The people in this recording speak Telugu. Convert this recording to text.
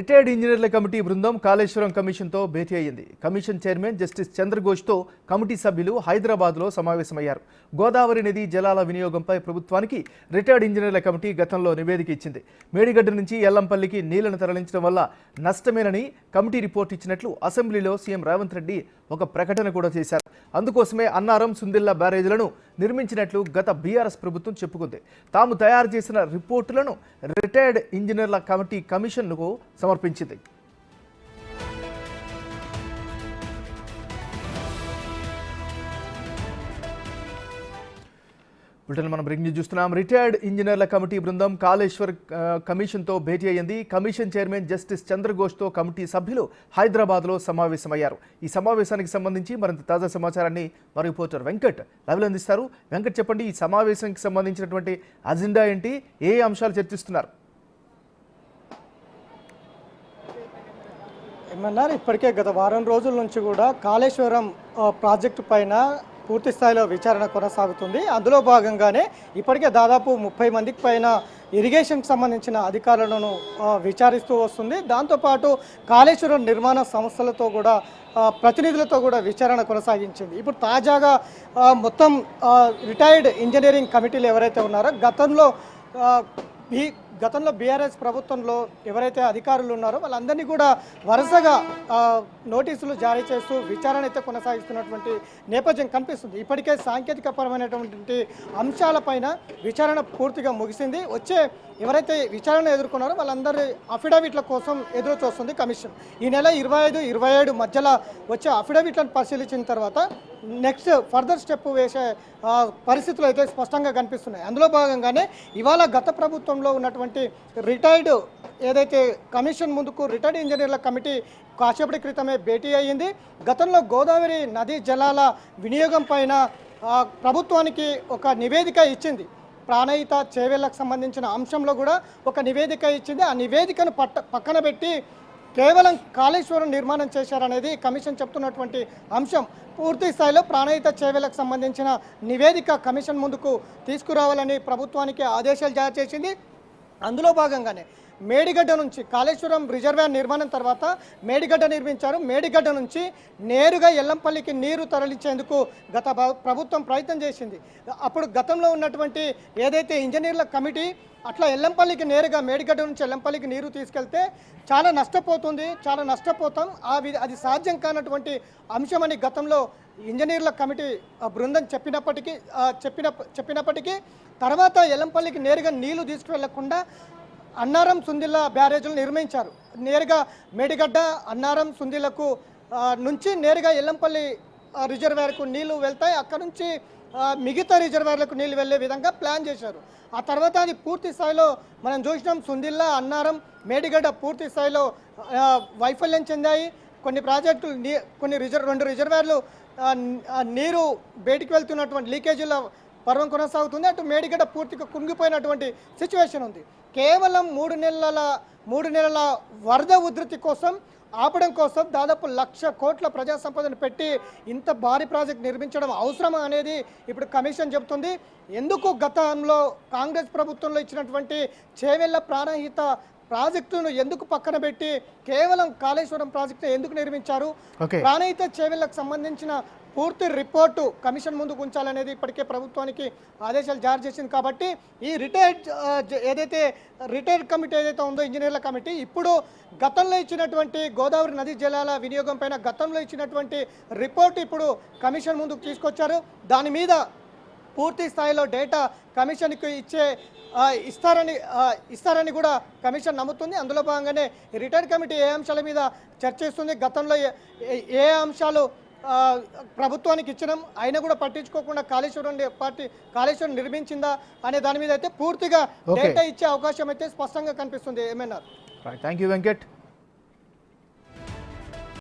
రిటైర్డ్ ఇంజనీర్ల కమిటీ బృందం కాళేశ్వరం కమిషన్తో భేటీ అయ్యింది. కమిషన్ చైర్మన్ జస్టిస్ చంద్రఘోష్తో కమిటీ సభ్యులు హైదరాబాద్లో సమావేశమయ్యారు. గోదావరి నది జలాల వినియోగంపై ప్రభుత్వానికి రిటైర్డ్ ఇంజనీర్ల కమిటీ గతంలో నివేదిక ఇచ్చింది. మేడిగడ్డ నుంచి ఎల్లంపల్లికి నీళ్లను తరలించడం వల్ల నష్టమేనని కమిటీ రిపోర్ట్ ఇచ్చినట్లు అసెంబ్లీలో సీఎం రేవంత్ రెడ్డి ఒక ప్రకటన కూడా చేశారు. అందుకోసమే అన్నారం, సుందిళ్ల బ్యారేజీలను నిర్మించినట్లు గత బీఆర్ఎస్ ప్రభుత్వం చెప్పుకుంది. తాము తయారు చేసిన రిపోర్టులను రిటైర్డ్ ఇంజనీర్ల కమిటీ కమిషన్కు సమర్పించింది. మనం బ్రేకింగ్ న్యూస్ చూస్తున్నాం. రిటైర్డ్ ఇంజనీర్ల కమిటీ బృందం కాళేశ్వర్ కమిషన్తో భేటీ అయ్యింది. కమిషన్ చైర్మన్ జస్టిస్ చంద్రఘోష్తో కమిటీ సభ్యులు హైదరాబాద్లో సమావేశమయ్యారు. ఈ సమావేశానికి సంబంధించి మరింత తాజా సమాచారాన్ని మా రిపోర్టర్ వెంకట్ లైవ్లో అందిస్తారు. వెంకట్, చెప్పండి, ఈ సమావేశానికి సంబంధించినటువంటి అజెండా ఏంటి, ఏ అంశాలు చర్చిస్తున్నారు? ఏమన్నారు, ఇప్పటికే గత వారం రోజుల నుంచి కూడా కాళేశ్వరం ప్రాజెక్టు పైన పూర్తి స్థాయిలో విచారణ కొనసాగుతుంది. అందులో భాగంగానే ఇప్పటికే దాదాపు 30 మందికి పైన ఇరిగేషన్కి సంబంధించిన అధికారులను విచారిస్తూ వస్తుంది. దాంతోపాటు కాళేశ్వరం నిర్మాణ సంస్థలతో కూడా ప్రతినిధులతో కూడా విచారణ కొనసాగించింది. ఇప్పుడు తాజాగా మొత్తం రిటైర్డ్ ఇంజనీరింగ్ కమిటీలు ఎవరైతే ఉన్నారో గతంలో బీఆర్ఎస్ ప్రభుత్వంలో ఎవరైతే అధికారులు ఉన్నారో వాళ్ళందరినీ కూడా వరుసగా నోటీసులు జారీ చేస్తూ విచారణ అయితే కొనసాగిస్తున్నటువంటి నేపథ్యం కనిపిస్తుంది. ఇప్పటికే సాంకేతికపరమైనటువంటి అంశాలపైన విచారణ పూర్తిగా ముగిసింది. ఎవరైతే విచారణ ఎదుర్కొన్నారో వాళ్ళందరి అఫిడవిట్ల కోసం ఎదురు చూస్తుంది కమిషన్. ఈ నెల 25, 27 మధ్యలో వచ్చే అఫిడవిట్లను పరిశీలించిన తర్వాత నెక్స్ట్ ఫర్దర్ స్టెప్ వేసే పరిస్థితులు అయితే స్పష్టంగా కనిపిస్తున్నాయి. అందులో భాగంగానే ఇవాళ గత ప్రభుత్వంలో ఉన్నటువంటి రిటైర్డ్ ఏదైతే కమిషన్ ముందుకు రిటైర్డ్ ఇంజనీర్ల కమిటీ కాసేపటి క్రితమే భేటీ అయ్యింది. గతంలో గోదావరి నదీ జలాల వినియోగం పైన ప్రభుత్వానికి ఒక నివేదిక ఇచ్చింది. ప్రాణహిత చేవేళ్లకు సంబంధించిన అంశంలో కూడా ఒక నివేదిక ఇచ్చింది. ఆ నివేదికను పక్కన పెట్టి కేవలం కాళేశ్వరం నిర్మాణం చేశారనేది కమిషన్ చెప్తున్నటువంటి అంశం. పూర్తి స్థాయిలో ప్రాణహిత చేవేళ్లకు సంబంధించిన నివేదిక కమిషన్ ముందుకు తీసుకురావాలని ప్రభుత్వానికి ఆదేశాలు జారీ చేసింది. అందులో భాగంగానే మేడిగడ్డ నుంచి కాళేశ్వరం రిజర్వాయర్ నిర్మాణం తర్వాత మేడిగడ్డ నిర్మించారు. మేడిగడ్డ నుంచి నేరుగా ఎల్లంపల్లికి నీరు తరలించేందుకు గత ప్రభుత్వం ప్రయత్నం చేసింది. అప్పుడు గతంలో ఉన్నటువంటి ఏదైతే ఇంజనీర్ల కమిటీ అట్లా ఎల్లంపల్లికి నేరుగా మేడిగడ్డ నుంచి ఎల్లంపల్లికి నీరు తీసుకెళ్తే చాలా నష్టపోతాం, అది సాధ్యం కానటువంటి అంశమని గతంలో ఇంజనీర్ల కమిటీ బృందం చెప్పినప్పటికీ తర్వాత ఎల్లంపల్లికి నేరుగా నీళ్లు తీసుకువెళ్లకుండా అన్నారం, సుందిళ్ల బ్యారేజీలు నిర్మించారు. నేరుగా మేడిగడ్డ, అన్నారం, సుందిళ్లకు నుంచి నేరుగా ఎల్లంపల్లి రిజర్వాయర్కు నీళ్లు వెళ్తాయి. అక్కడ నుంచి మిగతా రిజర్వాయర్లకు నీళ్లు వెళ్లే విధంగా ప్లాన్ చేశారు. ఆ తర్వాత అది పూర్తి స్థాయిలో మనం చూసినాం. సుందిళ్ల, అన్నారం, మేడిగడ్డ పూర్తి స్థాయిలో వైఫల్యం చెందాయి. కొన్ని ప్రాజెక్టులు రెండు రిజర్వాయర్లు నీరు బయటికి వెళ్తున్నటువంటి లీకేజీల పర్వం కొనసాగుతుంది. అటు మేడిగడ్డ పూర్తిగా కుంగిపోయినటువంటి సిచ్యువేషన్ ఉంది. కేవలం 3 నెలల వరద ఉధృతి కోసం ఆపడం కోసం దాదాపు 1,00,000 కోట్ల ప్రజా సంపదను పెట్టి ఇంత భారీ ప్రాజెక్ట్ నిర్మించడం అవసరమా అనేది ఇప్పుడు కమిషన్ చెబుతుంది. ఎందుకు గతంలో కాంగ్రెస్ ప్రభుత్వంలో ఇచ్చినటువంటి చేవెళ్ల ప్రాణహిత ప్రాజెక్టును ఎందుకు పక్కన పెట్టి కేవలం కాళేశ్వరం ప్రాజెక్టు ఎందుకు నిర్మించారు? ప్రాణహిత చేవెళ్లకు సంబంధించిన పూర్తి రిపోర్టు కమిషన్ ముందుకు ఉంచాలనేది ఇప్పటికే ప్రభుత్వానికి ఆదేశాలు జారీ చేసింది. కాబట్టి ఈ రిటైర్డ్ కమిటీ ఏదైతే ఉందో ఇంజనీర్ల కమిటీ ఇప్పుడు గతంలో ఇచ్చినటువంటి గోదావరి నదీ జలాల వినియోగం పైన గతంలో ఇచ్చినటువంటి రిపోర్టు ఇప్పుడు కమిషన్ ముందుకు తీసుకొచ్చారు. దాని మీద పూర్తి స్థాయిలో డేటా కమిషన్కి ఇస్తారని కూడా కమిషన్ నమ్ముతుంది. అందులో భాగంగానే రిటైర్డ్ కమిటీ ఏ అంశాల మీద చర్చిస్తుంది, గతంలో ఏ అంశాలు ప్రభుత్వానికి ఇచ్చినాం అయినా కూడా పట్టించుకోకుండా కాళేశ్వరం నిర్మించిందా అనే దాని మీద అయితే పూర్తిగా డేటా ఇచ్చే అవకాశం అయితే స్పష్టంగా కనిపిస్తుంది. ఏమన్నారు? Thank you Venkat.